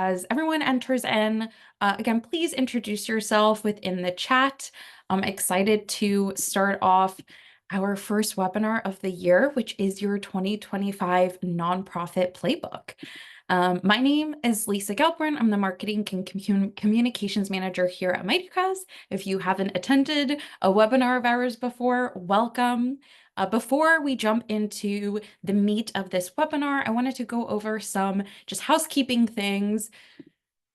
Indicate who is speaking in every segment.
Speaker 1: as everyone enters in, again, please introduce yourself within the chat. I'm excited to start off our first webinar of the year, which is your 2025 Nonprofit Playbook. My name is Lisa Galbraith. I'm the Marketing and Communications Manager here at Mighty Cause. If you haven't attended a webinar of ours before, welcome. Before we jump into the meat of this webinar, I wanted to go over some just housekeeping things.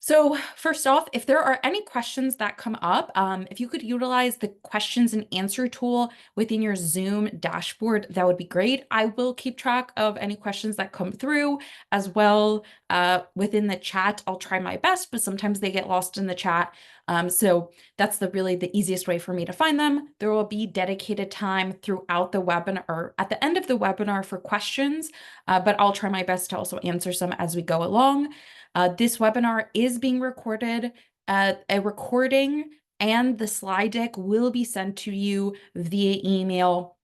Speaker 1: So first off, if there are any questions that come up, if you could utilize the questions and answer tool within your Zoom dashboard, that would be great. I will keep track of any questions that come through as well within the chat. I'll try my best, but sometimes they get lost in the chat. So that's really the easiest way for me to find them. There will be dedicated time throughout the webinar or at the end of the webinar for questions, but I'll try my best to also answer some as we go along. This webinar is being recorded. A recording and the slide deck will be sent to you via email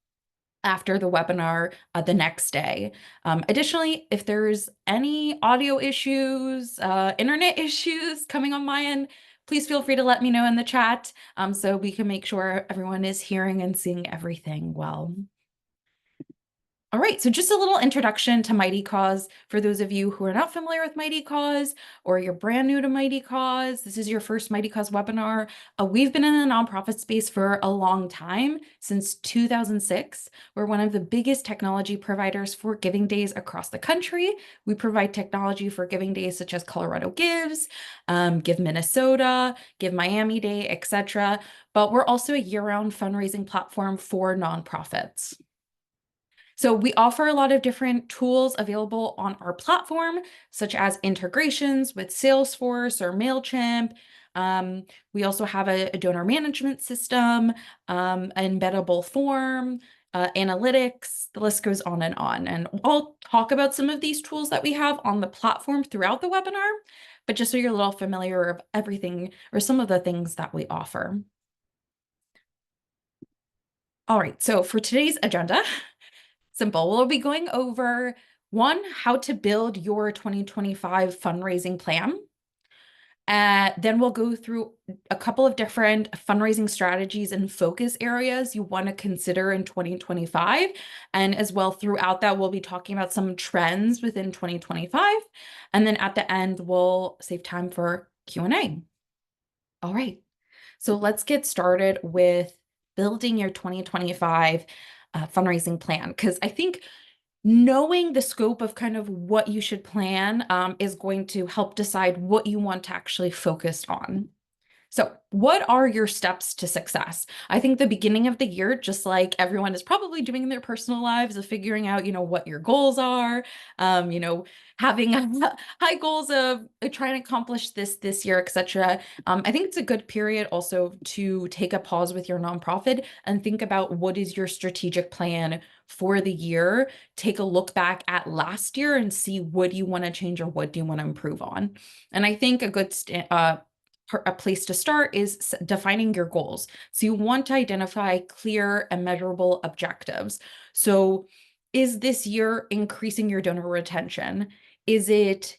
Speaker 1: after the webinar the next day. Additionally, if there's any audio issues, internet issues coming on my end, please feel free to let me know in the chat so we can make sure everyone is hearing and seeing everything well. All right, so just a little introduction to Mighty Cause. For those of you who are not familiar with Mighty Cause or you're brand new to Mighty Cause, this is your first Mighty Cause webinar. We've been in the nonprofit space for a long time, since 2006. We're one of the biggest technology providers for giving days across the country. We provide technology for giving days such as Colorado Gives, Give Minnesota, Give Miami Day, etc. But we're also a year-round fundraising platform for nonprofits. So we offer a lot of different tools available on our platform, such as integrations with Salesforce or MailChimp. We also have a donor management system, embeddable form, analytics, the list goes on. And I'll talk about some of these tools that we have on the platform throughout the webinar, but just so you're a little familiar of everything or some of the things that we offer. All right, so for today's agenda, simple. We'll be going over one, how to build your 2025 fundraising plan. Then we'll go through a couple of different fundraising strategies and focus areas you want to consider in 2025. And as well, throughout that, we'll be talking about some trends within 2025. And then at the end, we'll save time for Q&A. All right, so let's get started with building your 2025 fundraising plan, because I think knowing the scope of kind of what you should plan is going to help decide what you want to actually focus on. So what are your steps to success? I think the beginning of the year, just like everyone is probably doing in their personal lives, of figuring out, what your goals are, having high goals of trying to accomplish this year, etc. I think it's a good period also to take a pause with your nonprofit and think about what is your strategic plan for the year. Take a look back at last year and see what do you want to change or what do you want to improve on. And I think a good a place to start is defining your goals. So you want to identify clear and measurable objectives. So is this year increasing your donor retention? Is it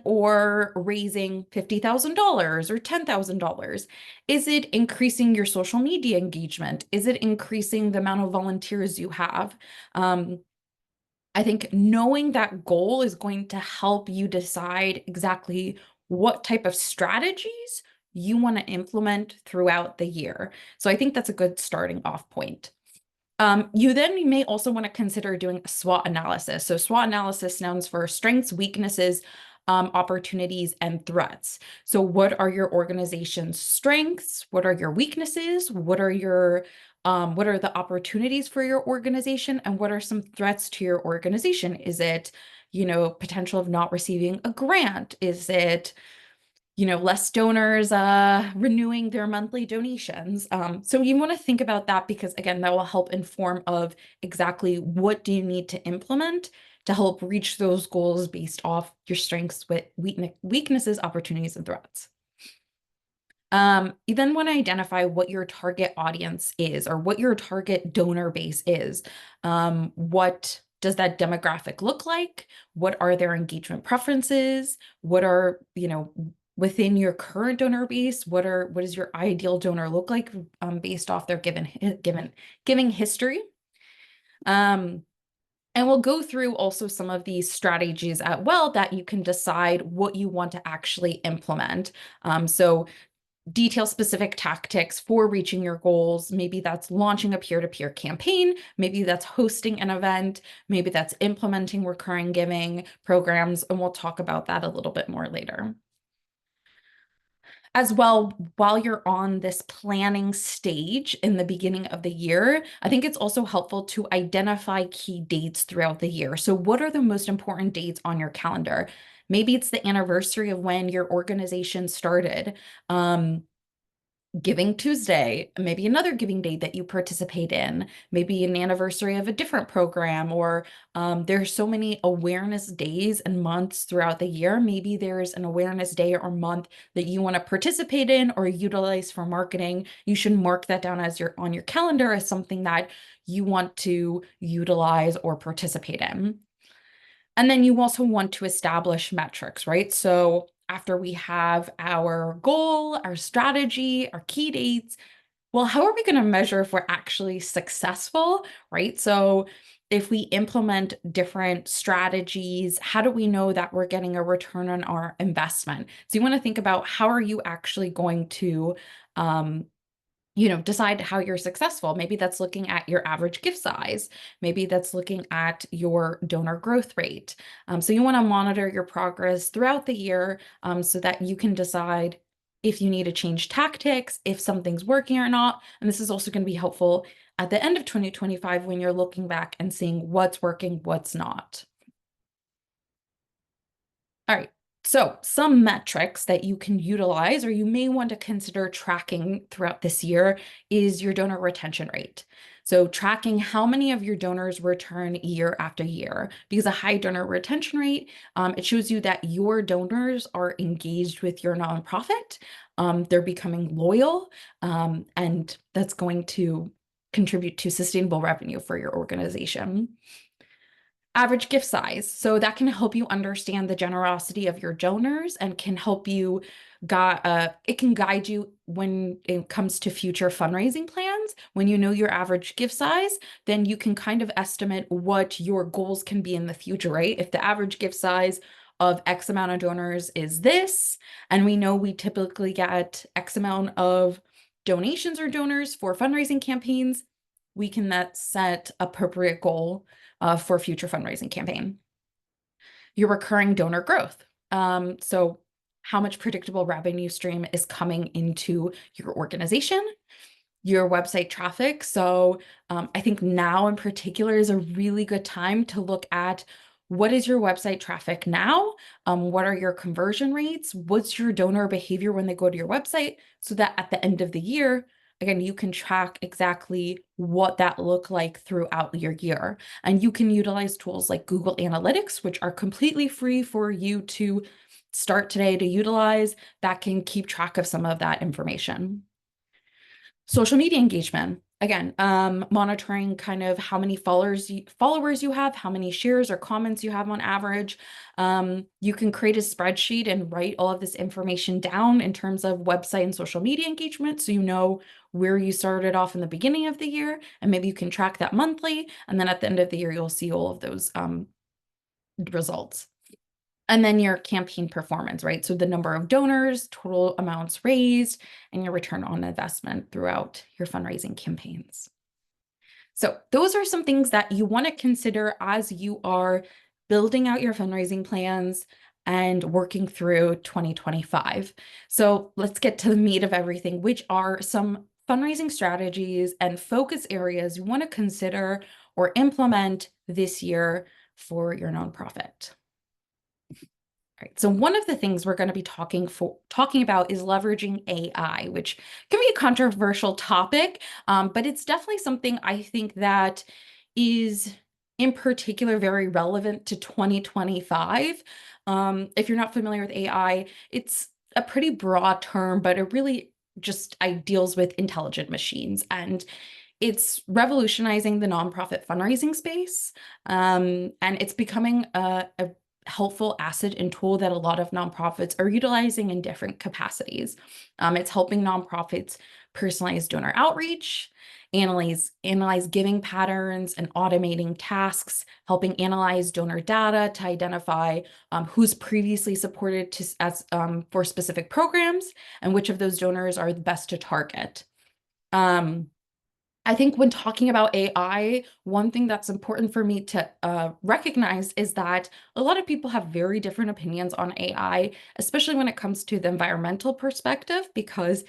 Speaker 1: or raising $50,000 or $10,000? Is it increasing your social media engagement? Is it increasing the amount of volunteers you have? I think knowing that goal is going to help you decide exactly what type of strategies you want to implement throughout the year. So I think that's a good starting off point. You may also want to consider doing a SWOT analysis. So SWOT analysis stands for strengths, weaknesses, opportunities, and threats. So what are your organization's strengths? What are your weaknesses? What are the opportunities for your organization? And what are some threats to your organization? Is it, potential of not receiving a grant? Is it, less donors renewing their monthly donations? So you want to think about that, because again, that will help inform of exactly what do you need to implement to help reach those goals based off your strengths, with weaknesses, opportunities, and threats. You then want to identify what your target audience is, or what your target donor base is. What does that demographic look like? What are their engagement preferences? What are, within your current donor base, what does your ideal donor look like, based off their giving history? And we'll go through also some of these strategies as well that you can decide what you want to actually implement. So detail specific tactics for reaching your goals. Maybe that's launching a peer-to-peer campaign. Maybe that's hosting an event. Maybe that's implementing recurring giving programs. And we'll talk about that a little bit more later. As well, while you're on this planning stage in the beginning of the year, I think it's also helpful to identify key dates throughout the year. So what are the most important dates on your calendar? Maybe it's the anniversary of when your organization started. Giving Tuesday, maybe another giving day that you participate in, maybe an anniversary of a different program, or there's so many awareness days and months throughout the year. Maybe there's an awareness day or month that you want to participate in or utilize for marketing. You should mark that down as on your calendar as something that you want to utilize or participate in. And then you also want to establish metrics, right? So after we have our goal, our strategy, our key dates, well, how are we going to measure if we're actually successful, right? So if we implement different strategies, how do we know that we're getting a return on our investment? So you want to think about how are you actually going to decide how you're successful. Maybe that's looking at your average gift size. Maybe that's looking at your donor growth rate. So you want to monitor your progress throughout the year, so that you can decide if you need to change tactics, if something's working or not. And this is also going to be helpful at the end of 2025 when you're looking back and seeing what's working, what's not. All right. So some metrics that you can utilize or you may want to consider tracking throughout this year is your donor retention rate. So tracking how many of your donors return year after year, because a high donor retention rate, it shows you that your donors are engaged with your nonprofit, they're becoming loyal, and that's going to contribute to sustainable revenue for your organization. Average gift size. So that can help you understand the generosity of your donors and can help you it can guide you when it comes to future fundraising plans. When you know your average gift size, then you can kind of estimate what your goals can be in the future, right? If the average gift size of X amount of donors is this, and we know we typically get X amount of donations or donors for fundraising campaigns, we can set appropriate goal for future fundraising campaign. Your recurring donor growth. So how much predictable revenue stream is coming into your organization, your website traffic. So I think now in particular is a really good time to look at what is your website traffic now? What are your conversion rates? What's your donor behavior when they go to your website? So that at the end of the year, again, you can track exactly what that looked like throughout your year. And you can utilize tools like Google Analytics, which are completely free for you to start today to utilize, that can keep track of some of that information. Social media engagement. Again, monitoring kind of how many followers you have, how many shares or comments you have on average. You can create a spreadsheet and write all of this information down in terms of website and social media engagement, so you know where you started off in the beginning of the year, and maybe you can track that monthly, and then at the end of the year, you'll see all of those results. And then your campaign performance, right? So the number of donors, total amounts raised, and your return on investment throughout your fundraising campaigns. So those are some things that you want to consider as you are building out your fundraising plans and working through 2025. So let's get to the meat of everything, which are some fundraising strategies and focus areas you want to consider or implement this year for your nonprofit. Right. So one of the things we're going to be talking about is leveraging AI, which can be a controversial topic, but it's definitely something I think that is in particular very relevant to 2025. If you're not familiar with AI, it's a pretty broad term, but it really just deals with intelligent machines. And it's revolutionizing the nonprofit fundraising space, and it's becoming a helpful asset and tool that a lot of nonprofits are utilizing in different capacities. It's helping nonprofits personalize donor outreach, analyze giving patterns and automating tasks, helping analyze donor data to identify who's previously supported for specific programs and which of those donors are the best to target. I think when talking about AI, one thing that's important for me to recognize is that a lot of people have very different opinions on AI, especially when it comes to the environmental perspective, because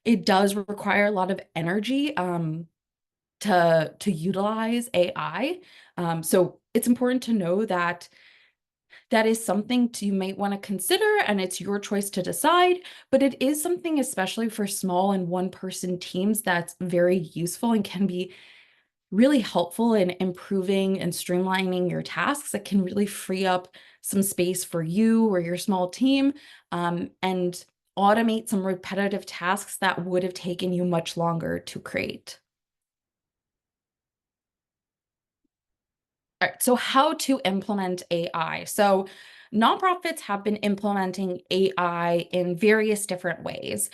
Speaker 1: it does require a lot of energy to utilize AI. So it's important to know that that is something you might want to consider, and it's your choice to decide, but it is something, especially for small and one-person teams, that's very useful and can be really helpful in improving and streamlining your tasks. That can really free up some space for you or your small team, and automate some repetitive tasks that would have taken you much longer to create. All right, so how to implement AI. So nonprofits have been implementing AI in various different ways,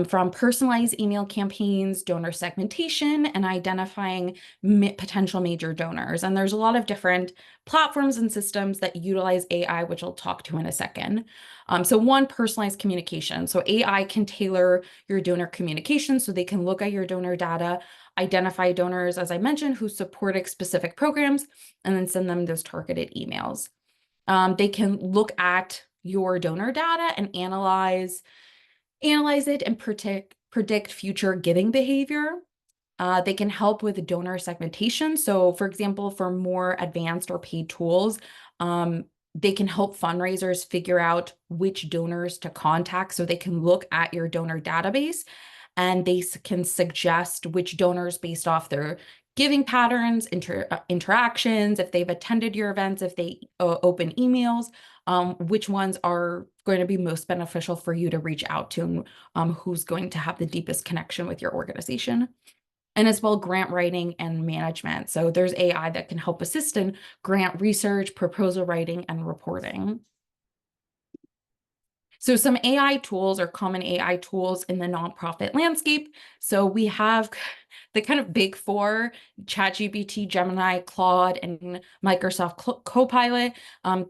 Speaker 1: from personalized email campaigns, donor segmentation, and identifying potential major donors. And there's a lot of different platforms and systems that utilize AI, which I'll talk to in a second. So one, personalized communication. So AI can tailor your donor communication so they can look at your donor data, identify donors, as I mentioned, who support specific programs, and then send them those targeted emails. They can look at your donor data and analyze it and predict future giving behavior. They can help with donor segmentation. So for example, for more advanced or paid tools, they can help fundraisers figure out which donors to contact, so they can look at your donor database and they can suggest which donors based off their giving patterns, interactions, if they've attended your events, if they open emails, which ones are going to be most beneficial for you to reach out to, and who's going to have the deepest connection with your organization. And as well, grant writing and management. So there's AI that can help assist in grant research, proposal writing, and reporting. So some AI tools, or common AI tools in the nonprofit landscape. So we have the kind of big four: ChatGPT, Gemini, Claude, and Microsoft Copilot.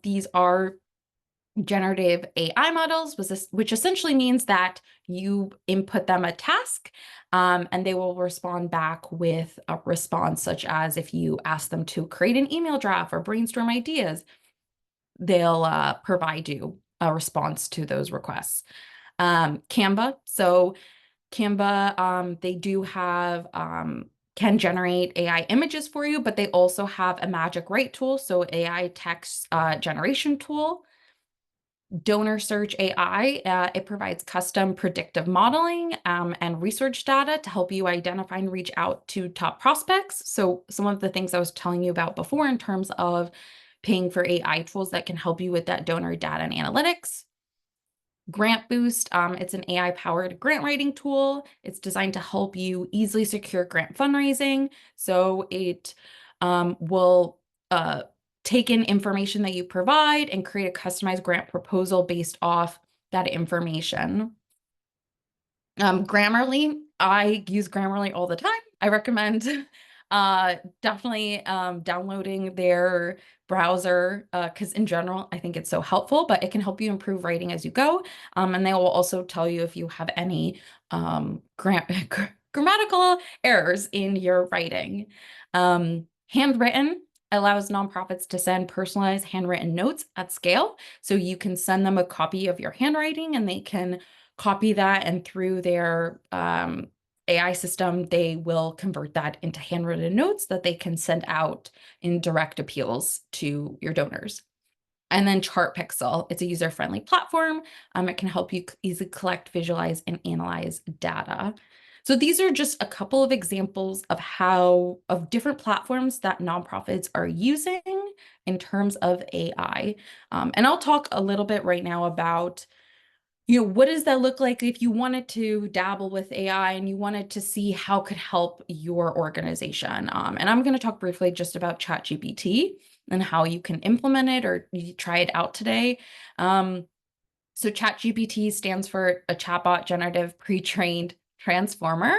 Speaker 1: These are generative AI models, which essentially means that you input them a task, and they will respond back with a response, such as if you ask them to create an email draft or brainstorm ideas, they'll provide you a response to those requests. Canva. So Canva, they do have, can generate AI images for you, but they also have a magic write tool, so AI text generation tool. Donor Search AI, it provides custom predictive modeling and research data to help you identify and reach out to top prospects. So some of the things I was telling you about before in terms of paying for AI tools that can help you with that donor data and analytics. Grant Boost, it's an AI-powered grant writing tool. It's designed to help you easily secure grant fundraising. So it will take in information that you provide and create a customized grant proposal based off that information. Grammarly, I use Grammarly all the time. I recommend definitely downloading their browser, because in general, I think it's so helpful, but it can help you improve writing as you go. And they will also tell you if you have any grammatical errors in your writing. Handwritten allows nonprofits to send personalized handwritten notes at scale. So you can send them a copy of your handwriting and they can copy that, and through their AI system, they will convert that into handwritten notes that they can send out in direct appeals to your donors. And then ChartPixel, it's a user-friendly platform. It can help you easily collect, visualize, and analyze data. So these are just a couple of examples of different platforms that nonprofits are using in terms of AI. And I'll talk a little bit right now about what does that look like if you wanted to dabble with AI and you wanted to see how it could help your organization? And I'm going to talk briefly just about ChatGPT and how you can implement it or you try it out today. So ChatGPT stands for a chatbot generative pre-trained transformer.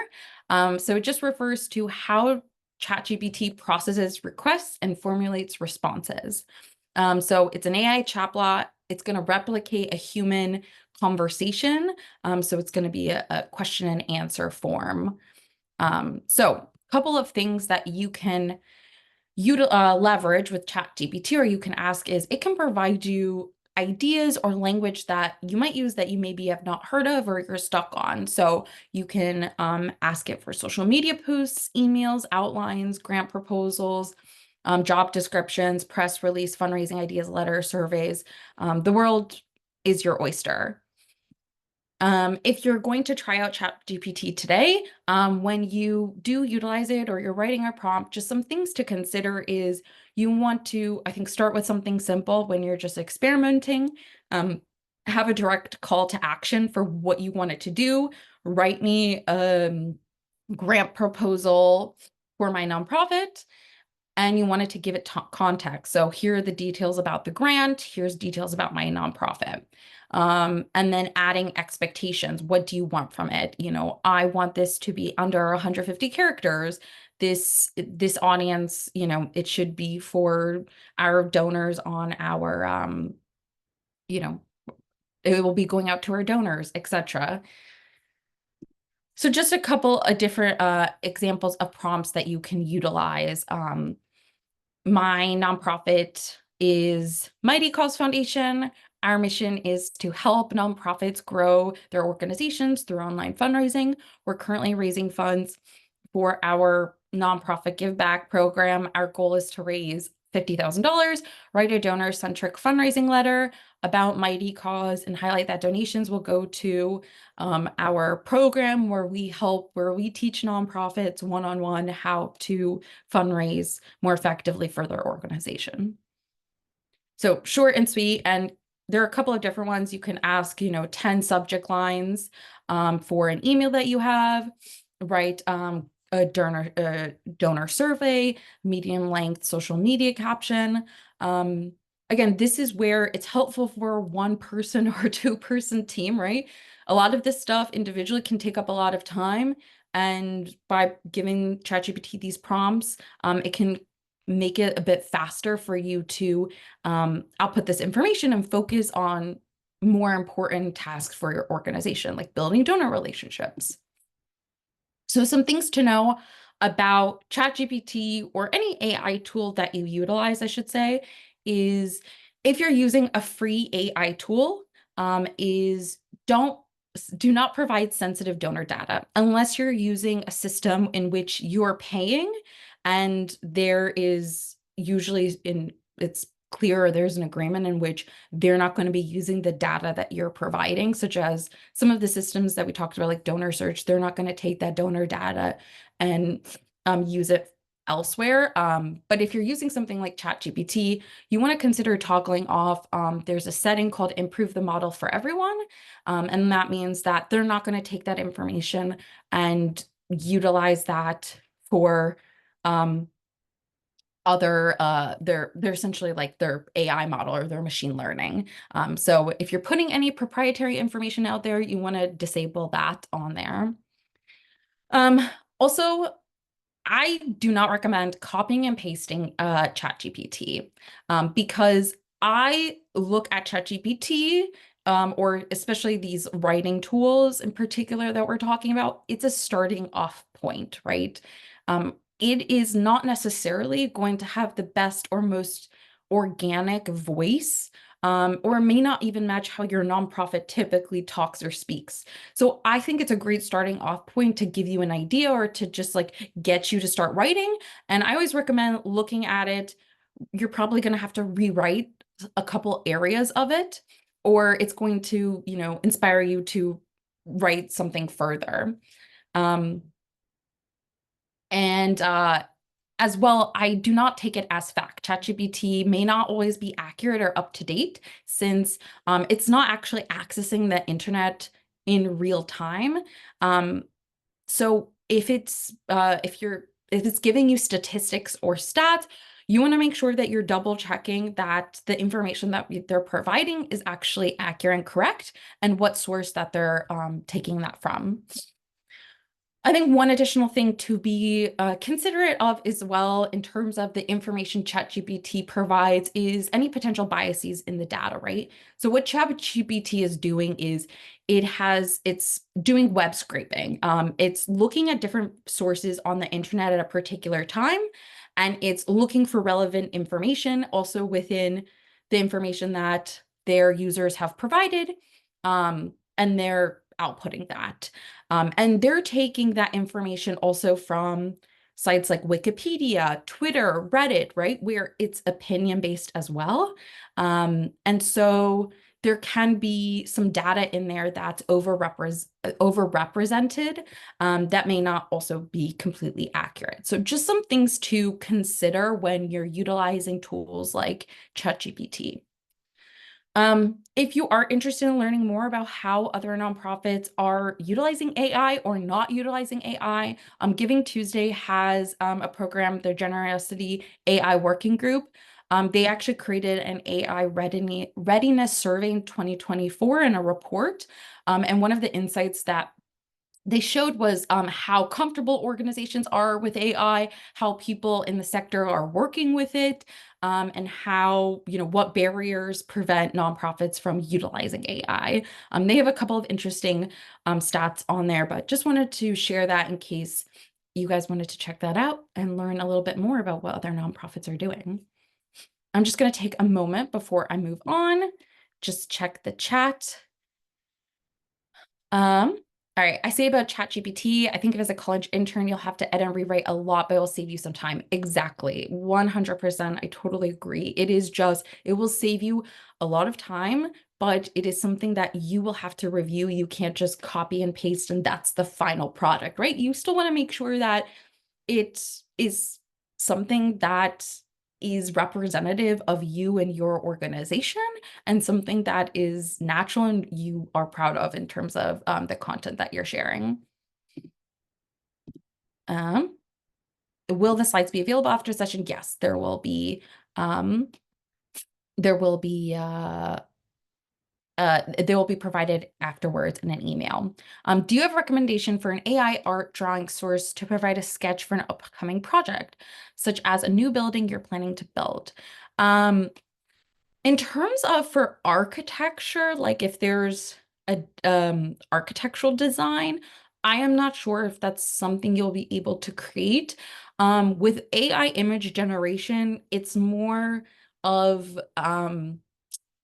Speaker 1: So it just refers to how ChatGPT processes requests and formulates responses. So it's an AI chatbot. It's going to replicate a human conversation. So it's going to be a question and answer form. So a couple of things that you can leverage with ChatGPT, or you can ask, is it can provide you ideas or language that you might use that you maybe have not heard of or you're stuck on. So you can ask it for social media posts, emails, outlines, grant proposals, job descriptions, press release, fundraising ideas, letters, surveys. The world is your oyster. If you're going to try out ChatGPT today, when you do utilize it or you're writing a prompt, just some things to consider is you want to, I think, start with something simple when you're just experimenting. Have a direct call to action for what you want it to do. Write me a grant proposal for my nonprofit, and you wanted to give it context. So here are the details about the grant. Here's details about my nonprofit. And then adding expectations. What do you want from it? I want this to be under 150 characters. This audience, it should be for our donors on our, it will be going out to our donors, etc. So just a couple of different examples of prompts that you can utilize. My nonprofit is Mighty Cause Foundation. Our mission is to help nonprofits grow their organizations through online fundraising. We're currently raising funds for our nonprofit give back program. Our goal is to raise $50,000, write a donor-centric fundraising letter about Mighty Cause, and highlight that donations will go to our program where we teach nonprofits one-on-one how to fundraise more effectively for their organization. So short and sweet, and there are a couple of different ones. You can ask, 10 subject lines for an email that you have, write a donor survey, medium length social media caption. Again, this is where it's helpful for one person or two-person team, right? A lot of this stuff individually can take up a lot of time. And by giving ChatGPT these prompts, it can make it a bit faster for you to output this information and focus on more important tasks for your organization, like building donor relationships. So some things to know about ChatGPT or any AI tool that you utilize, I should say, is if you're using a free AI tool, do not provide sensitive donor data unless you're using a system in which you're paying, and there is usually it's clear, there's an agreement in which they're not going to be using the data that you're providing, such as some of the systems that we talked about, like donor search. They're not going to take that donor data and use it elsewhere. But if you're using something like ChatGPT, you want to consider toggling off. There's a setting called improve the model for everyone. And that means that they're not going to take that information and utilize that for they're essentially like their AI model or their machine learning. So if you're putting any proprietary information out there, you want to disable that on there. Also, I do not recommend copying and pasting ChatGPT because I look at ChatGPT or especially these writing tools in particular that we're talking about. It's a starting off point, right? It is not necessarily going to have the best or most organic voice, or may not even match how your nonprofit typically talks or speaks. So I think it's a great starting off point to give you an idea or to just like get you to start writing. And I always recommend looking at it. You're probably going to have to rewrite a couple areas of it, or it's going to, inspire you to write something further. And As well, I do not take it as fact. ChatGPT may not always be accurate or up to date since it's not actually accessing the internet in real time. So if it's giving you statistics or stats, you want to make sure that you're double checking that the information that they're providing is actually accurate and correct, and what source that they're taking that from. I think one additional thing to be considerate of as well in terms of the information ChatGPT provides is any potential biases in the data, right? So what ChatGPT is doing is it's doing web scraping. It's looking at different sources on the internet at a particular time, and it's looking for relevant information also within the information that their users have provided, and they're outputting that. And they're taking that information also from sites like Wikipedia, Twitter, Reddit, right, where it's opinion-based as well. And so there can be some data in there that's overrepresented, that may not also be completely accurate. So just some things to consider when you're utilizing tools like ChatGPT. If you are interested in learning more about how other nonprofits are utilizing AI or not utilizing AI, Giving Tuesday has a program, their Generosity AI Working Group. They actually created an AI readiness survey in 2024 in a report. And one of the insights that they showed was how comfortable organizations are with AI, how people in the sector are working with it, and how, what barriers prevent nonprofits from utilizing AI. They have a couple of interesting stats on there, but just wanted to share that in case you guys wanted to check that out and learn a little bit more about what other nonprofits are doing. I'm just going to take a moment before I move on, just check the chat. All right, I say about ChatGPT, I think of as a college intern, you'll have to edit and rewrite a lot, but it will save you some time. Exactly, 100%. I totally agree. It will save you a lot of time, but it is something that you will have to review. You can't just copy and paste and that's the final product, right? You still want to make sure that it is something that is representative of you and your organization, and something that is natural and you are proud of in terms of the content that you're sharing. Will the slides be available after session? Yes, there will be. They will be provided afterwards in an email. Do you have a recommendation for an AI art drawing source to provide a sketch for an upcoming project, such as a new building you're planning to build? In terms of for architecture, like if there's a architectural design, I am not sure if that's something you'll be able to create. With AI image generation, it's more of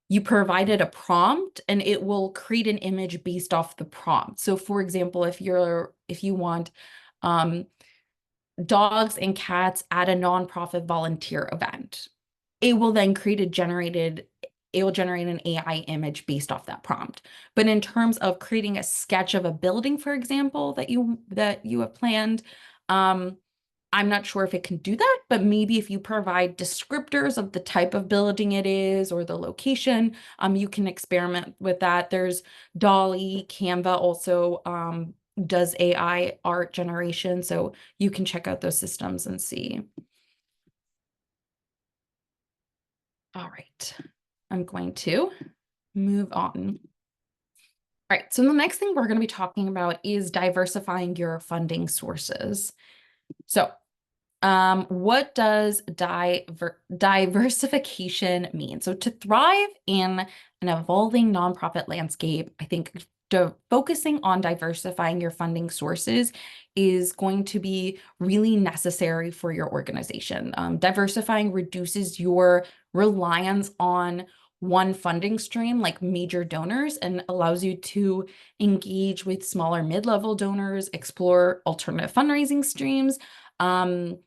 Speaker 1: you provided a prompt and it will create an image based off the prompt. So for example, if you want dogs and cats at a nonprofit volunteer event, it will then it will generate an AI image based off that prompt. But in terms of creating a sketch of a building, for example, that you have planned, I'm not sure if it can do that, but maybe if you provide descriptors of the type of building it is or the location, you can experiment with that. There's Dolly, Canva also does AI art generation, so you can check out those systems and see. All right, I'm going to move on. All right, so the next thing we're going to be talking about is diversifying your funding sources. So what does diversification mean? So to thrive in an evolving nonprofit landscape, I think focusing on diversifying your funding sources is going to be really necessary for your organization. Diversifying reduces your reliance on one funding stream like major donors and allows you to engage with smaller mid-level donors, explore alternative fundraising streams, and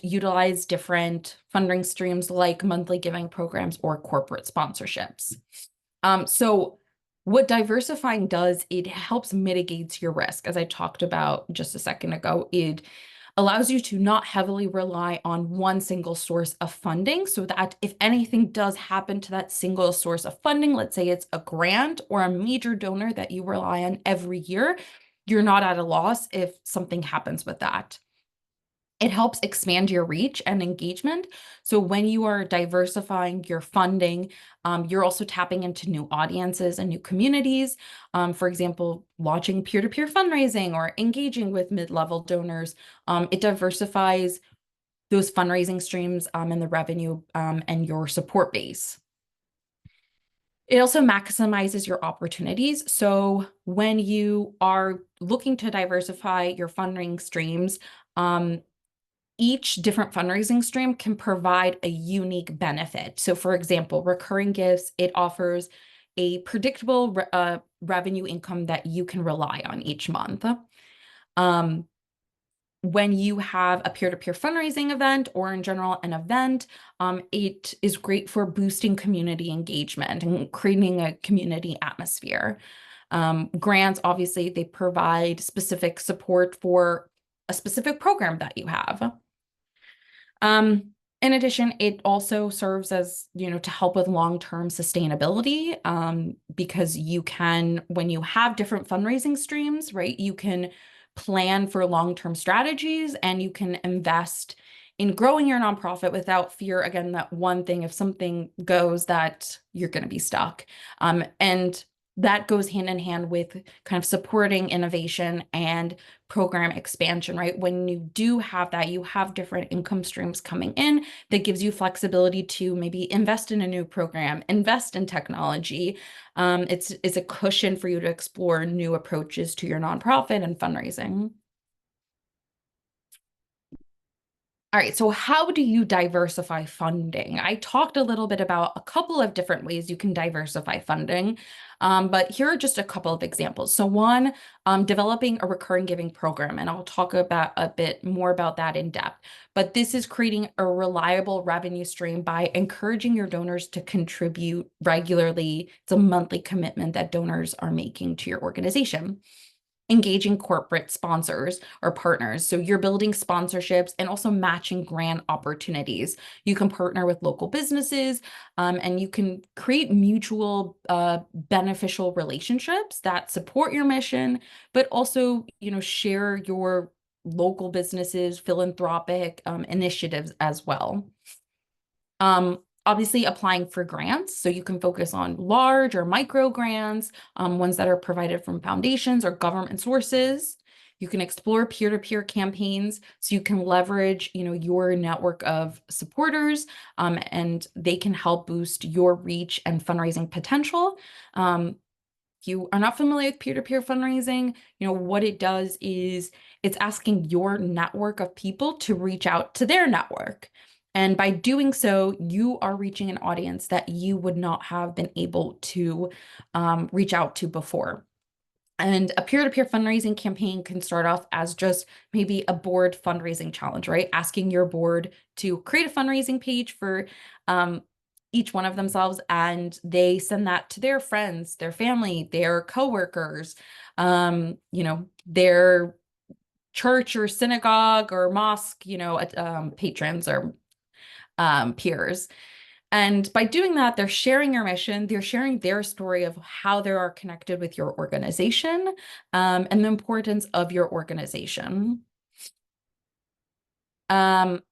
Speaker 1: utilize different funding streams like monthly giving programs or corporate sponsorships. So what diversifying does, it helps mitigates your risk. As I talked about just a second ago, allows you to not heavily rely on one single source of funding so that if anything does happen to that single source of funding, let's say it's a grant or a major donor that you rely on every year, you're not at a loss if something happens with that. It helps expand your reach and engagement. So when you are diversifying your funding, you're also tapping into new audiences and new communities. For example, launching peer-to-peer fundraising or engaging with mid-level donors. It diversifies those fundraising streams and the revenue and your support base. It also maximizes your opportunities. So when you are looking to diversify your funding streams, each different fundraising stream can provide a unique benefit. So for example, recurring gifts, it offers a predictable revenue income that you can rely on each month. When you have a peer-to-peer fundraising event or in general an event, it is great for boosting community engagement and creating a community atmosphere. Grants, obviously, they provide specific support for a specific program that you have. In addition, it also serves as, to help with long-term sustainability, because you can, when you have different fundraising streams, right, you can plan for long-term strategies and you can invest in growing your nonprofit without fear, again, that one thing, if something goes, that you're going to be stuck. And that goes hand in hand with kind of supporting innovation and program expansion, right? When you do have that, you have different income streams coming in that gives you flexibility to maybe invest in a new program, invest in technology. It's a cushion for you to explore new approaches to your nonprofit and fundraising. All right, so how do you diversify funding? I talked a little bit about a couple of different ways you can diversify funding, but here are just a couple of examples. So one, developing a recurring giving program, and I'll talk about a bit more about that in depth. But this is creating a reliable revenue stream by encouraging your donors to contribute regularly. It's a monthly commitment that donors are making to your organization. Engaging corporate sponsors or partners. So you're building sponsorships and also matching grant opportunities. You can partner with local businesses, and you can create mutual beneficial relationships that support your mission, but also, share your local businesses, philanthropic initiatives as well. Obviously applying for grants. So you can focus on large or micro grants, ones that are provided from foundations or government sources. You can explore peer-to-peer campaigns so you can leverage, your network of supporters, and they can help boost your reach and fundraising potential. If you are not familiar with peer-to-peer fundraising, what it does is it's asking your network of people to reach out to their network. And by doing so, you are reaching an audience that you would not have been able to reach out to before. And a peer-to-peer fundraising campaign can start off as just maybe a board fundraising challenge, right? Asking your board to create a fundraising page for each one of themselves, and they send that to their friends, their family, their coworkers, their church or synagogue or mosque, patrons or peers. And by doing that, they're sharing your mission, they're sharing their story of how they are connected with your organization, and the importance of your organization. And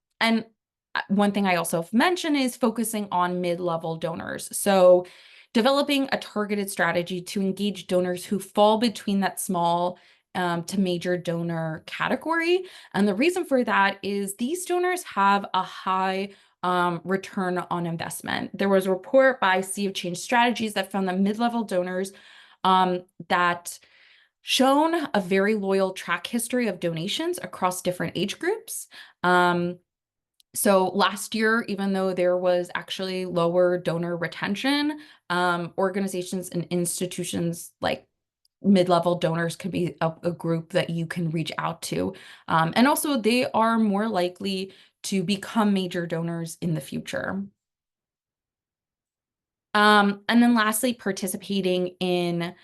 Speaker 1: one thing I also mentioned is focusing on mid-level donors. So developing a targeted strategy to engage donors who fall between that small to major donor category. And the reason for that is these donors have a high return on investment. There was a report by Sea of Change Strategies that found that mid-level donors that shown a very loyal track history of donations across different age groups. So last year, even though there was actually lower donor retention, organizations and institutions like mid-level donors could be a group that you can reach out to. And also they are more likely to become major donors in the future. And then lastly, participating in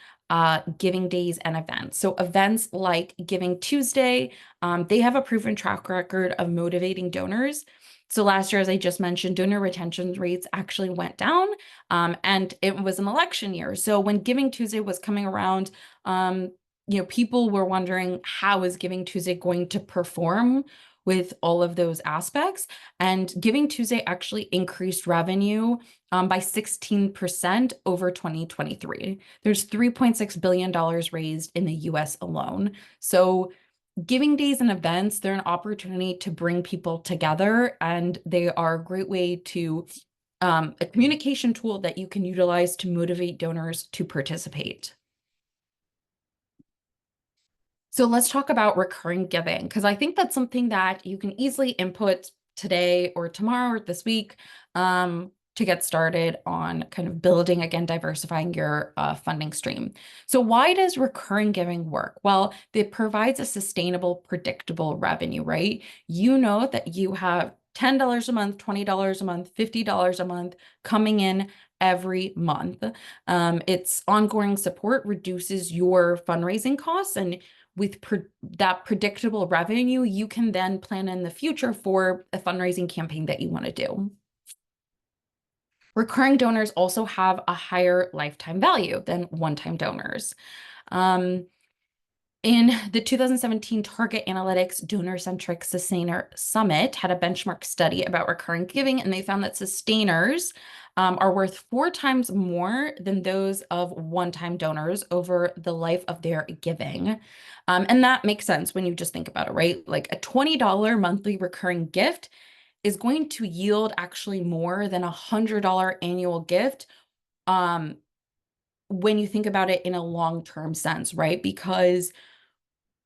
Speaker 1: giving days and events. So events like Giving Tuesday, they have a proven track record of motivating donors. So last year, as I just mentioned, donor retention rates actually went down, and it was an election year. So when Giving Tuesday was coming around, people were wondering, how is Giving Tuesday going to perform with all of those aspects? And Giving Tuesday actually increased revenue by 16% over 2023. There's $3.6 billion raised in the US alone. So giving days and events, they're an opportunity to bring people together, and they are a great way to a communication tool that you can utilize to motivate donors to participate. So let's talk about recurring giving, because I think that's something that you can easily input today or tomorrow or this week to get started on kind of building, again, diversifying your funding stream. So why does recurring giving work? Well, it provides a sustainable, predictable revenue, right? You know that you have $10 a month, $20 a month, $50 a month coming in every month. Its ongoing support reduces your fundraising costs, and with that predictable revenue, you can then plan in the future for a fundraising campaign that you want to do. Recurring donors also have a higher lifetime value than one-time donors. In the 2017 Target Analytics Donor-Centric Sustainer Summit had a benchmark study about recurring giving, and they found that sustainers are worth 4 times more than those of one-time donors over the life of their giving. And that makes sense when you just think about it, right? Like a $20 monthly recurring gift is going to yield actually more than a $100 annual gift when you think about it in a long-term sense, right? Because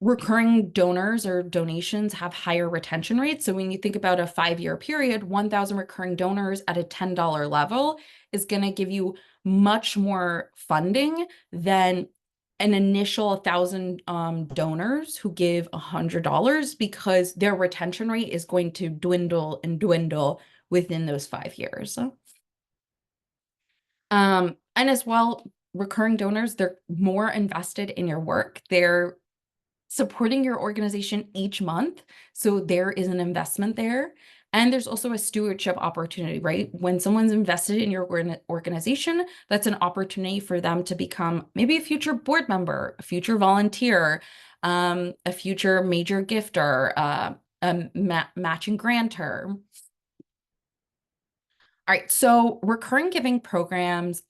Speaker 1: recurring donors or donations have higher retention rates. So when you think about a 5-year period, 1,000 recurring donors at a $10 level is going to give you much more funding than an initial 1,000 donors who give $100, because their retention rate is going to dwindle and dwindle within those 5 years. And as well, recurring donors, they're more invested in your work. They're supporting your organization each month. So there is an investment there. And there's also a stewardship opportunity, right? When someone's invested in your organization, that's an opportunity for them to become maybe a future board member, a future volunteer, a future major gifter, a matching grantor. All right, so recurring giving programs,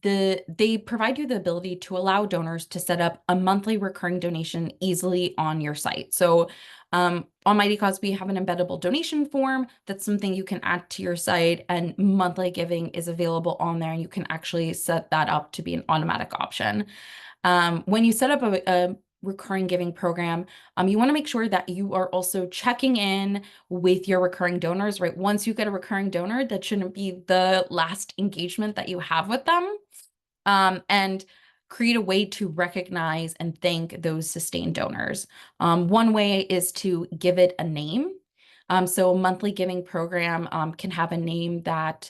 Speaker 1: they provide you the ability to allow donors to set up a monthly recurring donation easily on your site. So on Mighty Cause, we have an embeddable donation form. That's something you can add to your site, and monthly giving is available on there, and you can actually set that up to be an automatic option. When you set up a recurring giving program, you want to make sure that you are also checking in with your recurring donors, right? Once you get a recurring donor, that shouldn't be the last engagement that you have with them. And create a way to recognize and thank those sustained donors. One way is to give it a name. So a monthly giving program can have a name that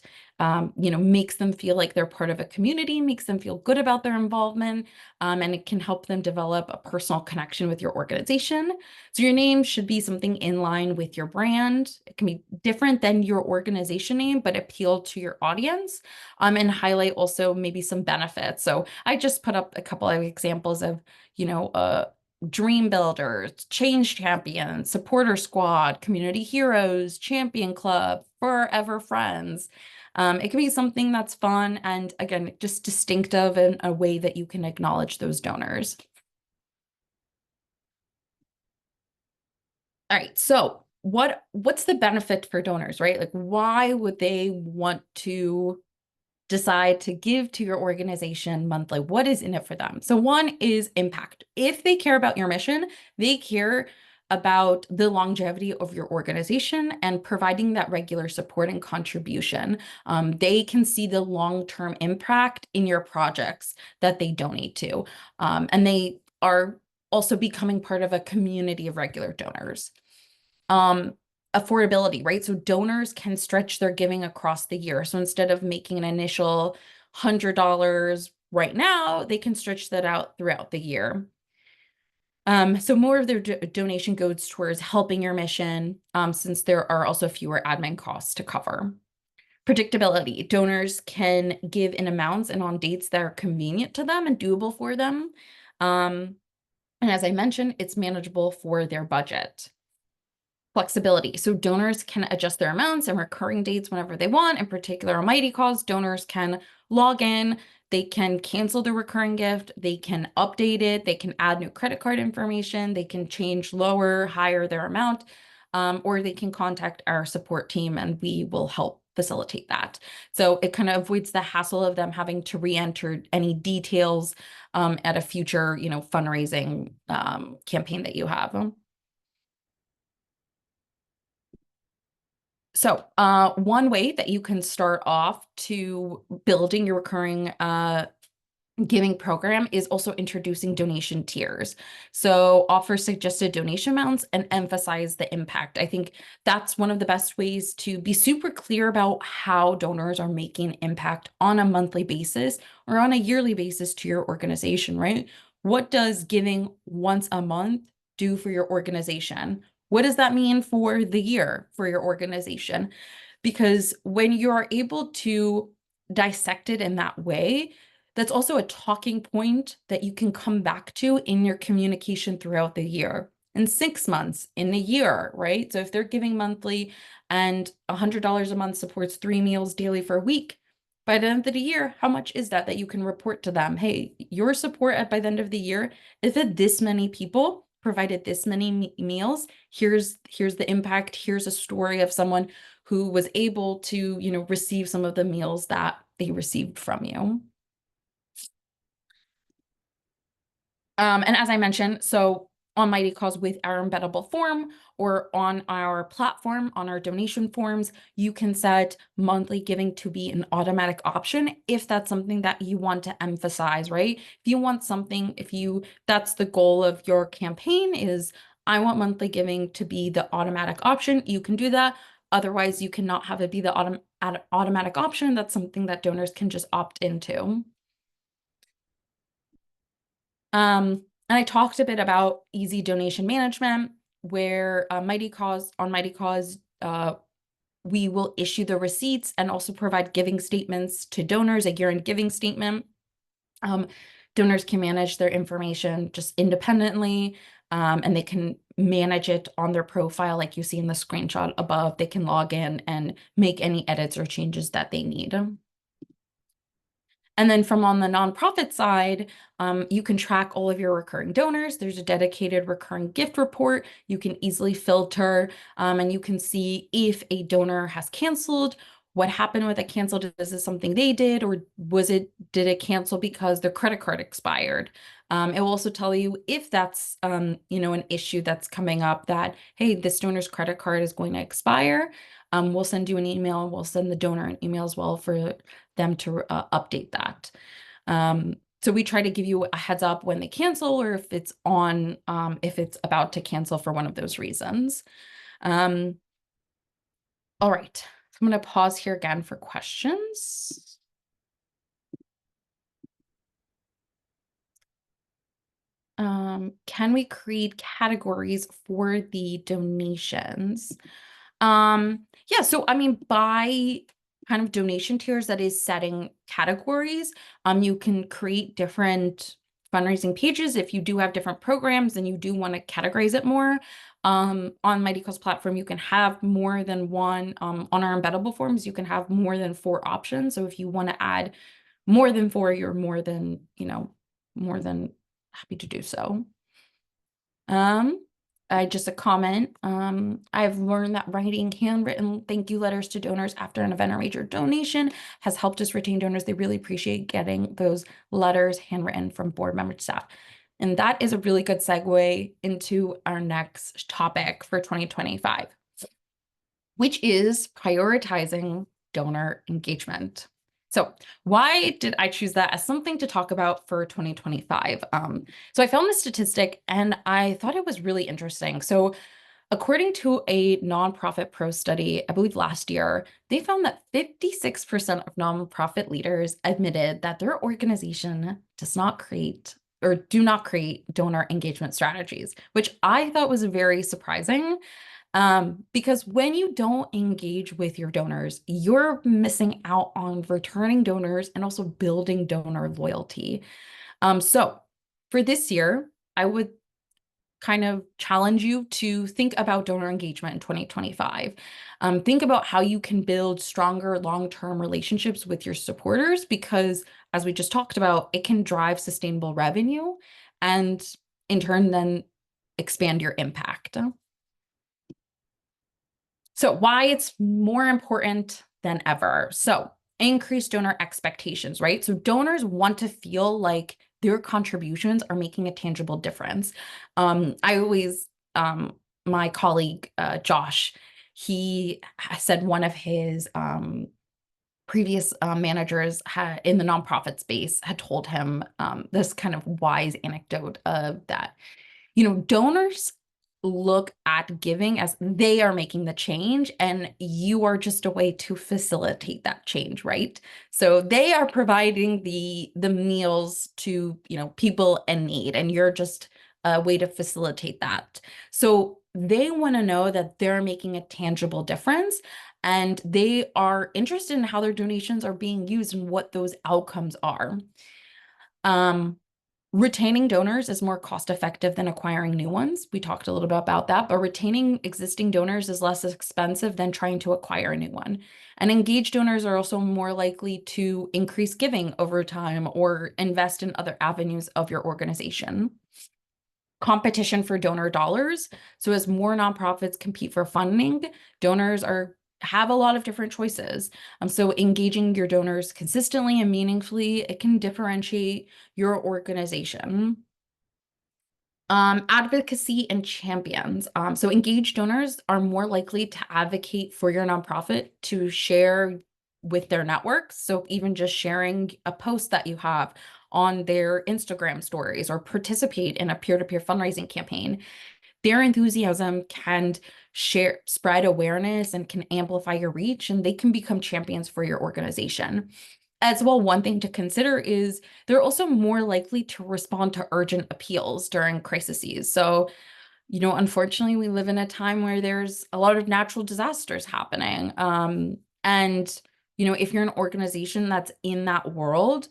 Speaker 1: makes them feel like they're part of a community, makes them feel good about their involvement, and it can help them develop a personal connection with your organization. So your name should be something in line with your brand. It can be different than your organization name, but appeal to your audience, and highlight also maybe some benefits. So I just put up a couple of examples of, Dream Builders, Change Champions, Supporter Squad, Community Heroes, Champion Club, Forever Friends. It can be something that's fun and, again, just distinctive in a way that you can acknowledge those donors. All right, so what's the benefit for donors, right? Like, why would they want to decide to give to your organization monthly? What is in it for them? So one is impact. If they care about your mission, they care about the longevity of your organization and providing that regular support and contribution. They can see the long-term impact in your projects that they donate to. And they are also becoming part of a community of regular donors. Affordability, right? So donors can stretch their giving across the year. So instead of making an initial $100 right now, they can stretch that out throughout the year. So more of their donation goes towards helping your mission, since there are also fewer admin costs to cover. Predictability. Donors can give in amounts and on dates that are convenient to them and doable for them. And as I mentioned, it's manageable for their budget. Flexibility. So donors can adjust their amounts and recurring dates whenever they want. In particular, on Mighty Cause, donors can log in, they can cancel the recurring gift, they can update it, they can add new credit card information, they can change lower, higher their amount, or they can contact our support team and we will help facilitate that. So it kind of avoids the hassle of them having to re-enter any details at a future, fundraising campaign that you have. So one way that you can start off to building your recurring giving program is also introducing donation tiers. So offer suggested donation amounts and emphasize the impact. I think that's one of the best ways to be super clear about how donors are making impact on a monthly basis or on a yearly basis to your organization, right? What does giving once a month do for your organization? What does that mean for the year for your organization? Because when you are able to dissect it in that way, that's also a talking point that you can come back to in your communication throughout the year. In 6 months, in a year, right? So if they're giving monthly and $100 a month supports 3 meals daily for a week, by the end of the year, how much is that you can report to them? Hey, your support by the end of the year, if it this many people provided this many meals, here's the impact, here's a story of someone who was able to, receive some of the meals that they received from you. And as I mentioned, so on Mighty Cause with our embeddable form or on our platform, on our donation forms, you can set monthly giving to be an automatic option if that's something that you want to emphasize, right? If you want something, that's the goal of your campaign is I want monthly giving to be the automatic option, you can do that. Otherwise, you cannot have it be the automatic option. That's something that donors can just opt into. And I talked a bit about easy donation management, where Mighty Cause, we will issue the receipts and also provide giving statements to donors, a year-end giving statement. Donors can manage their information just independently, and they can manage it on their profile like you see in the screenshot above. They can log in and make any edits or changes that they need. And then from on the nonprofit side, you can track all of your recurring donors. There's a dedicated recurring gift report. You can easily filter, and you can see if a donor has canceled, what happened with it canceled. Is this something they did, or did it cancel because their credit card expired? It will also tell you if that's, an issue that's coming up that, hey, this donor's credit card is going to expire. We'll send you an email. We'll send the donor an email as well for them to update that. So we try to give you a heads up when they cancel or if it's about to cancel for one of those reasons. All right, so I'm going to pause here again for questions. Can we create categories for the donations? Yeah, so I mean, by kind of donation tiers that is setting categories, you can create different fundraising pages if you do have different programs and you do want to categorize it more. On Mighty Cause platform, you can have more than one. On our embeddable forms, you can have more than 4 options. So if you want to add more than 4, you're more than happy to do so. Just a comment. I've learned that writing handwritten thank you letters to donors after an event or major donation has helped us retain donors. They really appreciate getting those letters handwritten from board member staff. And that is a really good segue into our next topic for 2025, which is prioritizing donor engagement. So why did I choose that as something to talk about for 2025? So I found this statistic and I thought it was really interesting. So According to a nonprofit pro study, I believe last year, they found that 56% of nonprofit leaders admitted that their organization does not create or do not create donor engagement strategies, which I thought was very surprising. Because when you don't engage with your donors, you're missing out on returning donors and also building donor loyalty. So for this year, I would kind of challenge you to think about donor engagement in 2025. Think about how you can build stronger long-term relationships with your supporters, because as we just talked about, it can drive sustainable revenue and in turn then expand your impact. So why it's more important than ever. So increase donor expectations, right? So donors want to feel like their contributions are making a tangible difference. I always, my colleague, Josh, he said one of his previous managers in the nonprofit space had told him this kind of wise anecdote of that donors look at giving as they are making the change, and you are just a way to facilitate that change, right? So they are providing the meals to, people in need, and you're just a way to facilitate that. So they want to know that they're making a tangible difference, and they are interested in how their donations are being used and what those outcomes are. Retaining donors is more cost effective than acquiring new ones. We talked a little bit about that, but retaining existing donors is less expensive than trying to acquire a new one. And engaged donors are also more likely to increase giving over time or invest in other avenues of your organization. Competition for donor dollars. So as more nonprofits compete for funding, donors have a lot of different choices. So engaging your donors consistently and meaningfully, it can differentiate your organization. Advocacy and champions. So engaged donors are more likely to advocate for your nonprofit, to share with their networks. So even just sharing a post that you have on their Instagram stories or participate in a peer-to-peer fundraising campaign, their enthusiasm can spread awareness and can amplify your reach, and they can become champions for your organization. As well, one thing to consider is they're also more likely to respond to urgent appeals during crises. So, unfortunately, we live in a time where there's a lot of natural disasters happening. And, if you're an organization that's in that world,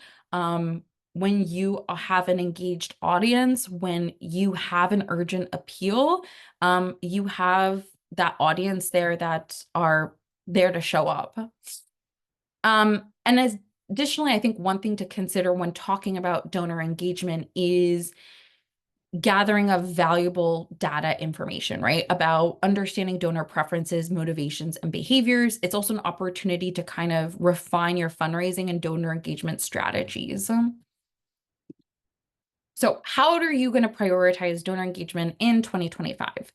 Speaker 1: when you have an engaged audience, when you have an urgent appeal, you have that audience there that are there to show up. And additionally, I think one thing to consider when talking about donor engagement is gathering of valuable data information, right? About understanding donor preferences, motivations, and behaviors. It's also an opportunity to kind of refine your fundraising and donor engagement strategies. So how are you going to prioritize donor engagement in 2025?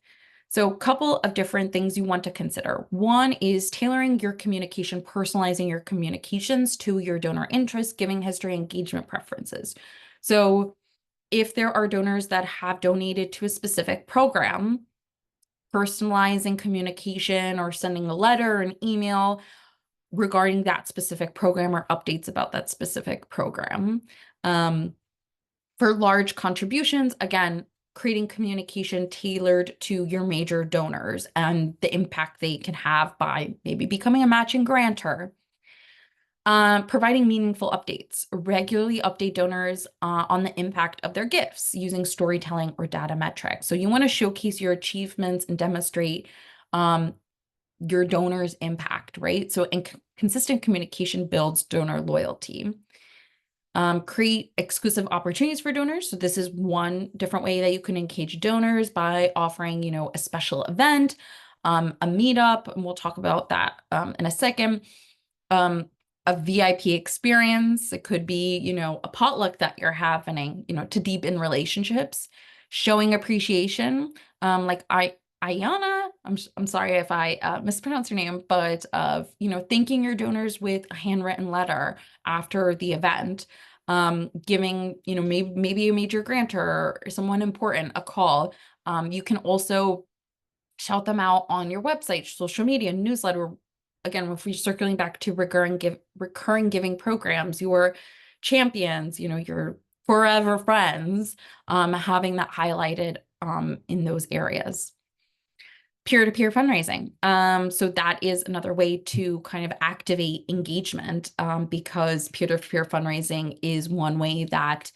Speaker 1: So a couple of different things you want to consider. One is tailoring your communication, personalizing your communications to your donor interests, giving history, engagement preferences. So if there are donors that have donated to a specific program, personalizing communication or sending a letter, an email regarding that specific program or updates about that specific program. For large contributions, again, creating communication tailored to your major donors and the impact they can have by maybe becoming a matching grantor. Providing meaningful updates. Regularly update donors on the impact of their gifts using storytelling or data metrics. So you want to showcase your achievements and demonstrate your donors' impact, right? So consistent communication builds donor loyalty. Create exclusive opportunities for donors. So this is one different way that you can engage donors, by offering, a special event, a meetup, and we'll talk about that in a second. A VIP experience. It could be, a potluck that you're having, to deepen relationships, showing appreciation. Like Ayana, I'm sorry if I mispronounce your name, but of, thanking your donors with a handwritten letter after the event, giving, maybe a major grantor or someone important a call. You can also shout them out on your website, social media, newsletter. Again, if we're circling back to recurring giving programs, your champions, your forever friends, having that highlighted in those areas. Peer-to-peer fundraising. So that is another way to kind of activate engagement, because peer-to-peer fundraising is one way that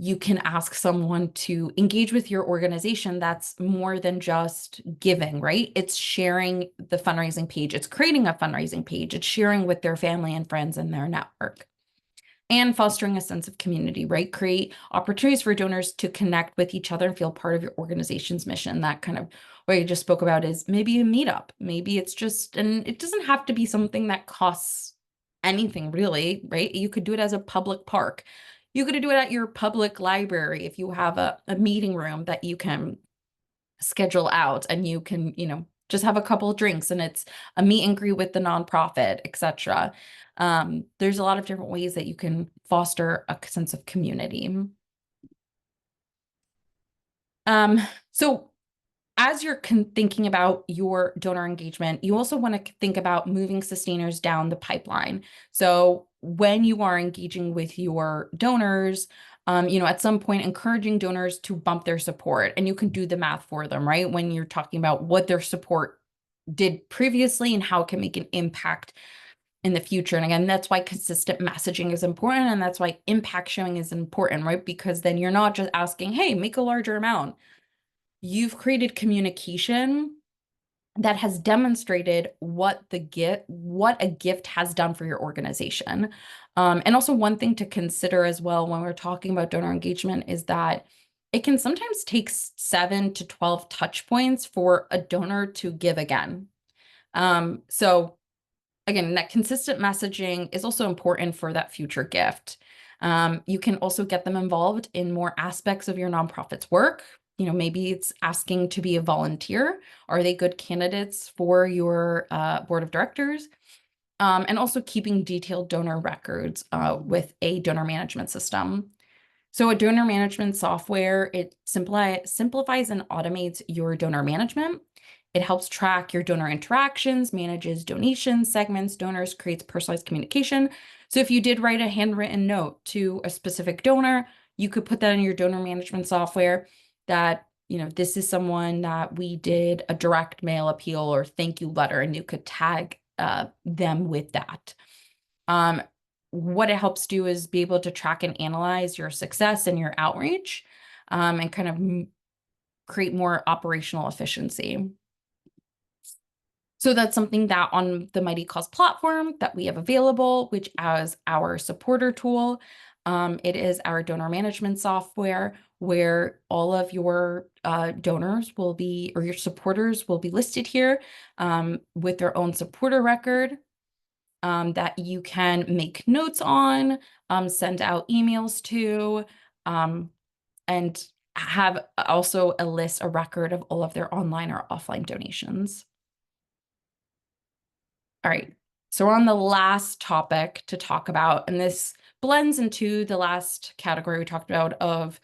Speaker 1: you can ask someone to engage with your organization. That's more than just giving, right? It's sharing the fundraising page. It's creating a fundraising page. It's sharing with their family and friends and their network. And fostering a sense of community, right? Create opportunities for donors to connect with each other and feel part of your organization's mission. That kind of what you just spoke about is maybe a meetup. Maybe it's just, and it doesn't have to be something that costs anything really, right? You could do it as a public park. You could do it at your public library if you have a meeting room that you can schedule out, and you can, just have a couple of drinks and it's a meet and greet with the nonprofit, etc. There's a lot of different ways that you can foster a sense of community. So as you're thinking about your donor engagement, you also want to think about moving sustainers down the pipeline. So when you are engaging with your donors, at some point encouraging donors to bump their support, and you can do the math for them, right? When you're talking about what their support did previously and how it can make an impact in the future. And again, that's why consistent messaging is important. And that's why impact showing is important, right? Because then you're not just asking, hey, make a larger amount. You've created communication that has demonstrated what a gift has done for your organization. And also one thing to consider as well when we're talking about donor engagement is that it can sometimes take 7 to 12 touch points for a donor to give again. So again, that consistent messaging is also important for that future gift. You can also get them involved in more aspects of your nonprofit's work. Maybe it's asking to be a volunteer. Are they good candidates for your board of directors? And also keeping detailed donor records with a donor management system. So a donor management software, it simplifies and automates your donor management. It helps track your donor interactions, manages donations, segments donors, creates personalized communication. So if you did write a handwritten note to a specific donor, you could put that in your donor management software that, this is someone that we did a direct mail appeal or thank you letter, and you could tag them with that. What it helps do is be able to track and analyze your success and your outreach, and kind of create more operational efficiency. So that's something that on the Mighty Cause platform that we have available, which as our supporter tool, it is our donor management software where all of your donors will be, or your supporters will be listed here with their own supporter record that you can make notes on, send out emails to, and have also a record of all of their online or offline donations. All right, so we're on the last topic to talk about, and this blends into the last category we talked about of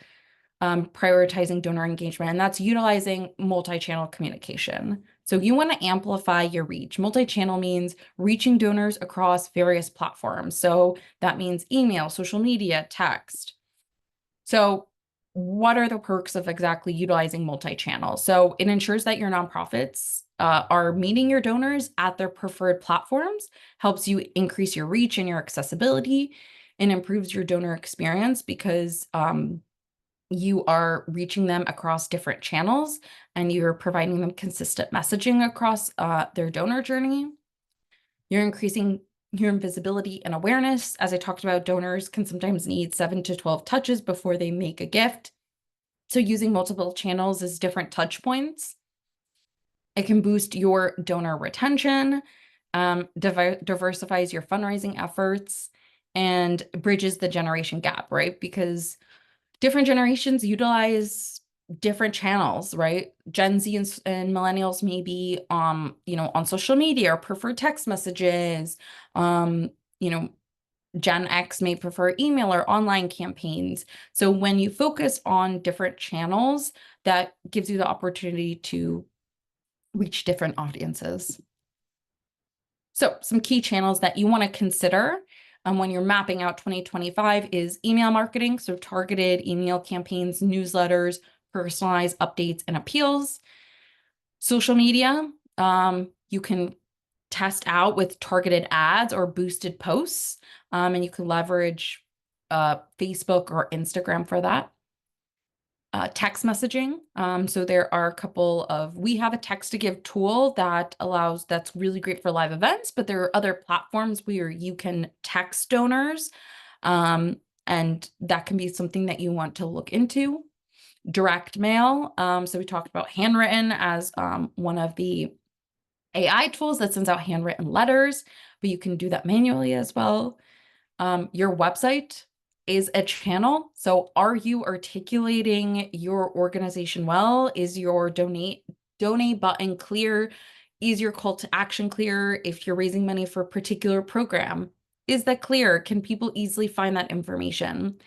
Speaker 1: prioritizing donor engagement, and that's utilizing multi-channel communication. So you want to amplify your reach. Multi-channel means reaching donors across various platforms. So that means email, social media, text. So what are the perks of exactly utilizing multi-channel? So it ensures that your nonprofits are meeting your donors at their preferred platforms, helps you increase your reach and your accessibility, and improves your donor experience because you are reaching them across different channels and you're providing them consistent messaging across their donor journey. You're increasing your visibility and awareness. As I talked about, donors can sometimes need 7 to 12 touches before they make a gift. So using multiple channels as different touch points. It can boost your donor retention, diversifies your fundraising efforts, and bridges the generation gap, right? Because different generations utilize different channels, right? Gen Z and millennials may be, on social media or prefer text messages. Gen X may prefer email or online campaigns. So when you focus on different channels, that gives you the opportunity to reach different audiences. So some key channels that you want to consider when you're mapping out 2025 is email marketing, so targeted email campaigns, newsletters, personalized updates and appeals. Social media, you can test out with targeted ads or boosted posts, and you can leverage Facebook or Instagram for that. Text messaging. So there are a couple of, we have a text to give tool that allows, that's really great for live events, but there are other platforms where you can text donors. And that can be something that you want to look into. Direct mail. So we talked about handwritten as one of the AI tools that sends out handwritten letters, but you can do that manually as well. Your website is a channel. So are you articulating your organization well? Is your donate button clear? Is your call to action clear? If you're raising money for a particular program, is that clear? Can people easily find that information?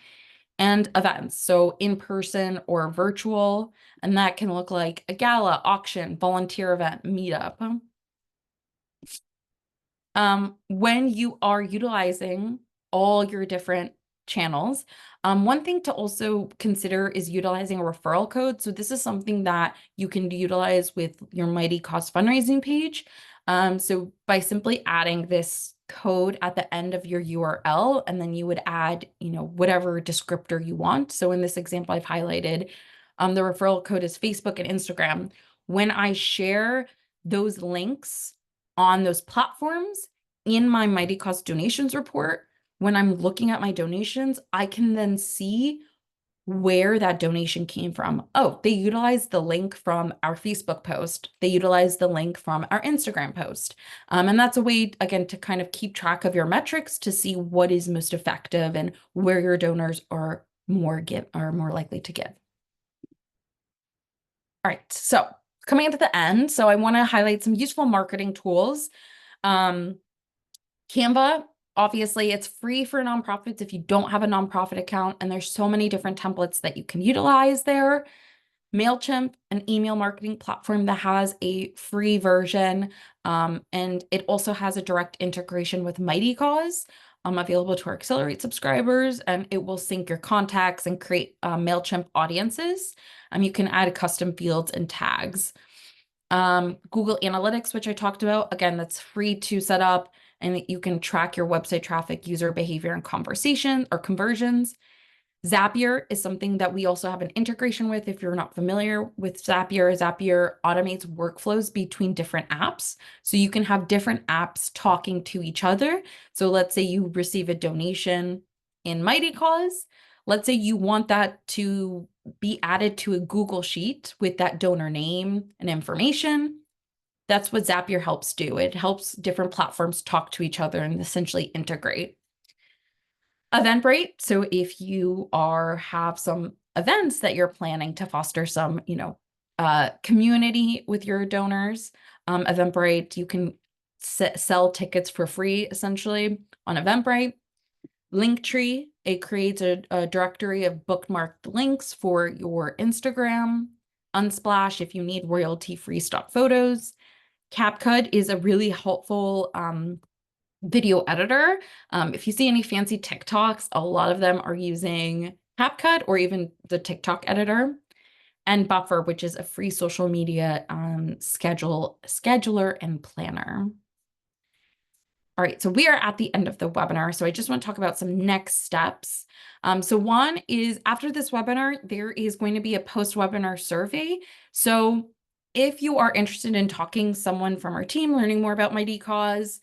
Speaker 1: And events, so in person or virtual, and that can look like a gala, auction, volunteer event, meetup. When you are utilizing all your different channels, one thing to also consider is utilizing a referral code. So this is something that you can utilize with your Mighty Cause fundraising page. So by simply adding this code at the end of your URL, and then you would add, whatever descriptor you want. So in this example I've highlighted, the referral code is Facebook and Instagram. When I share those links on those platforms in my Mighty Cause donations report, when I'm looking at my donations, I can then see where that donation came from. Oh, they utilized the link from our Facebook post. They utilized the link from our Instagram post. And that's a way, again, to kind of keep track of your metrics to see what is most effective and where your donors are more likely to give. All right, so coming into the end, so I want to highlight some useful marketing tools. Canva, obviously, it's free for nonprofits if you don't have a nonprofit account, and there's so many different templates that you can utilize there. MailChimp, an email marketing platform that has a free version, and it also has a direct integration with Mighty Cause, available to our Accelerate subscribers, and it will sync your contacts and create MailChimp audiences. You can add custom fields and tags. Google Analytics, which I talked about, again, that's free to set up, and you can track your website traffic, user behavior, and conversation or conversions. Zapier is something that we also have an integration with. If you're not familiar with Zapier, Zapier automates workflows between different apps. So you can have different apps talking to each other. So let's say you receive a donation in Mighty Cause. Let's say you want that to be added to a Google Sheet with that donor name and information. That's what Zapier helps do. It helps different platforms talk to each other and essentially integrate. Eventbrite. So if you have some events that you're planning to foster some, community with your donors, Eventbrite, you can sell tickets for free essentially on Eventbrite. Linktree, it creates a directory of bookmarked links for your Instagram. Unsplash, if you need royalty-free stock photos. CapCut is a really helpful video editor. If you see any fancy TikToks, a lot of them are using CapCut or even the TikTok editor. And Buffer, which is a free social media scheduler and planner. All right, so we are at the end of the webinar. So I just want to talk about some next steps. So one is after this webinar, there is going to be a post-webinar survey. So if you are interested in talking to someone from our team, learning more about Mighty Cause,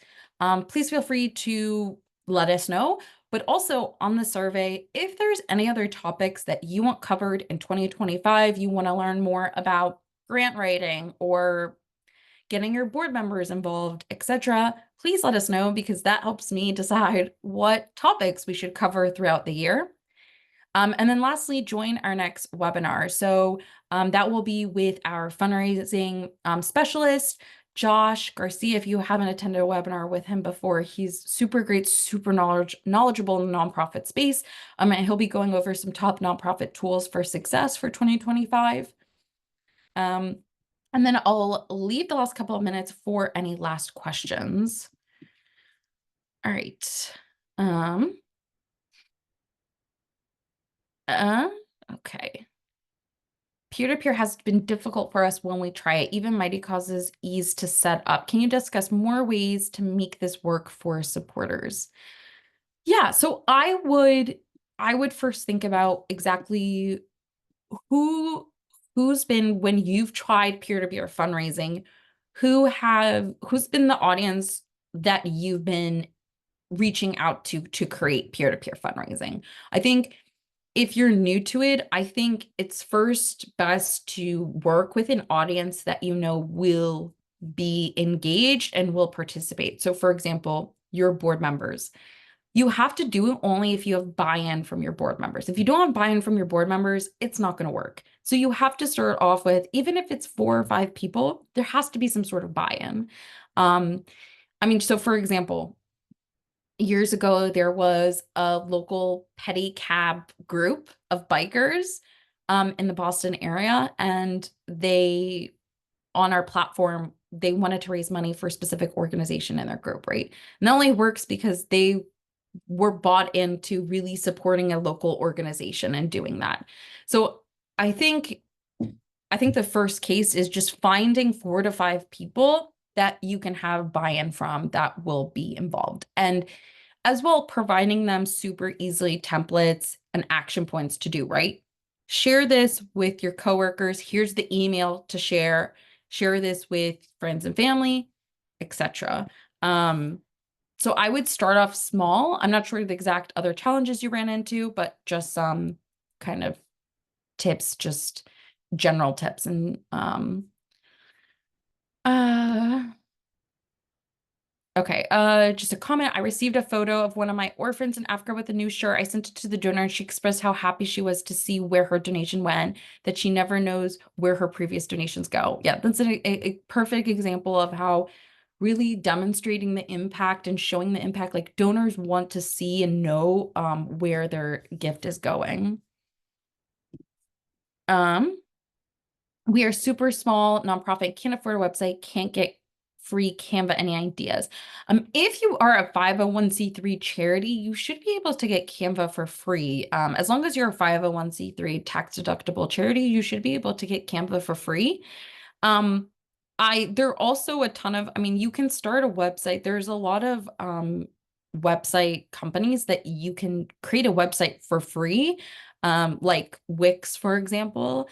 Speaker 1: please feel free to let us know. But also on the survey, if there's any other topics that you want covered in 2025, you want to learn more about grant writing or getting your board members involved, etc., please let us know because that helps me decide what topics we should cover throughout the year. And then lastly, join our next webinar. So that will be with our fundraising specialist, Josh Garcia. If you haven't attended a webinar with him before, he's super great, super knowledgeable in the nonprofit space. And he'll be going over some top nonprofit tools for success for 2025. And then I'll leave the last couple of minutes for any last questions. All right. Uh, okay. Peer-to-peer has been difficult for us when we try it. Even Mighty causes ease to set up. Can you discuss more ways to make this work for supporters? Yeah, so I would first think about exactly who who's been when you've tried peer-to-peer fundraising, who's been the audience that you've been reaching out to create peer-to-peer fundraising. I think if you're new to it, I think it's first best to work with an audience that you know will be engaged and will participate. So for example, your board members. You have to do it only if you have buy-in from your board members. If you don't have buy-in from your board members, it's not going to work. So you have to start off with, even if it's 4 or 5 people, there has to be some sort of buy-in. I mean, so for example, years ago, there was a local pedicab group of bikers in the Boston area, and they, on our platform, they wanted to raise money for a specific organization in their group, right? And that only works because they were bought into really supporting a local organization and doing that. So I think the first case is just finding 4 to 5 people that you can have buy-in from that will be involved. And as well, providing them super easily templates and action points to do, right? Share this with your coworkers. Here's the email to share. Share this with friends and family, etc. So I would start off small. I'm not sure the exact other challenges you ran into, but just some kind of tips, just general tips. And okay, just a comment. I received a photo of one of my orphans in Africa with a new shirt. I sent it to the donor and she expressed how happy she was to see where her donation went, that she never knows where her previous donations go. Yeah, that's a perfect example of how really demonstrating the impact and showing the impact, like donors want to see and know where their gift is going. We are super small nonprofit, can't afford a website, can't get free Canva. Any ideas? If you are a 501c3 charity, you should be able to get Canva for free. As long as you're a 501c3 tax deductible charity, you should be able to get Canva for free. There are also a ton of, I mean, you can start a website. There's a lot of website companies that you can create a website for free, like Wix, for example.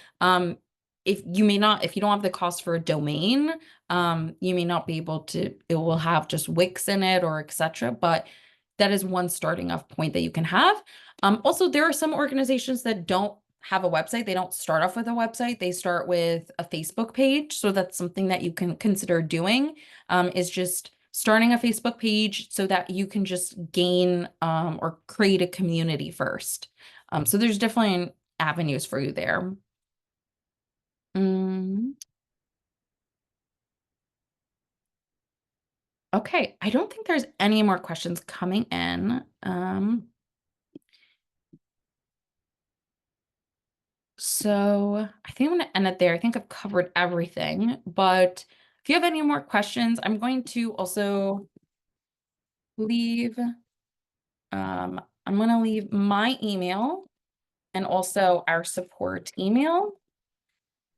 Speaker 1: If you don't have the cost for a domain, you may not be able to, it will have just Wix in it or etc. But that is one starting off point that you can have. Also, there are some organizations that don't have a website. They don't start off with a website. They start with a Facebook page. So that's something that you can consider doing, is just starting a Facebook page so that you can just gain or create a community first. So there's definitely avenues for you there. Okay, I don't think there's any more questions coming in. So I think I'm going to end it there. I think I've covered everything, but if you have any more questions, I'm going to also leave, I'm going to leave my email and also our support email.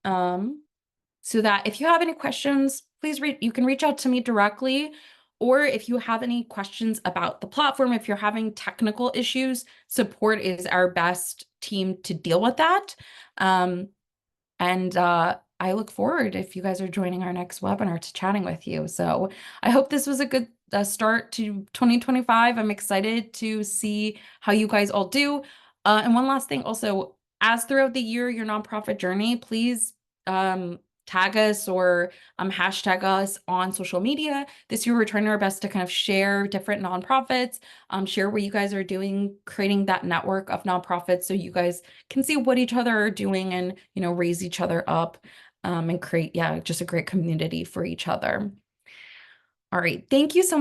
Speaker 1: So that if you have any questions, please you can reach out to me directly. Or if you have any questions about the platform, if you're having technical issues, support is our best team to deal with that. And I look forward, if you guys are joining our next webinar, to chatting with you. So I hope this was a good start to 2025. I'm excited to see how you guys all do. And one last thing also, as throughout the year, your nonprofit journey, please tag us or hashtag us on social media. This year, we're trying our best to kind of share different nonprofits, share what you guys are doing, creating that network of nonprofits so you guys can see what each other are doing and, you know, raise each other up and create, yeah, just a great community for each other. All right. Thank you so much.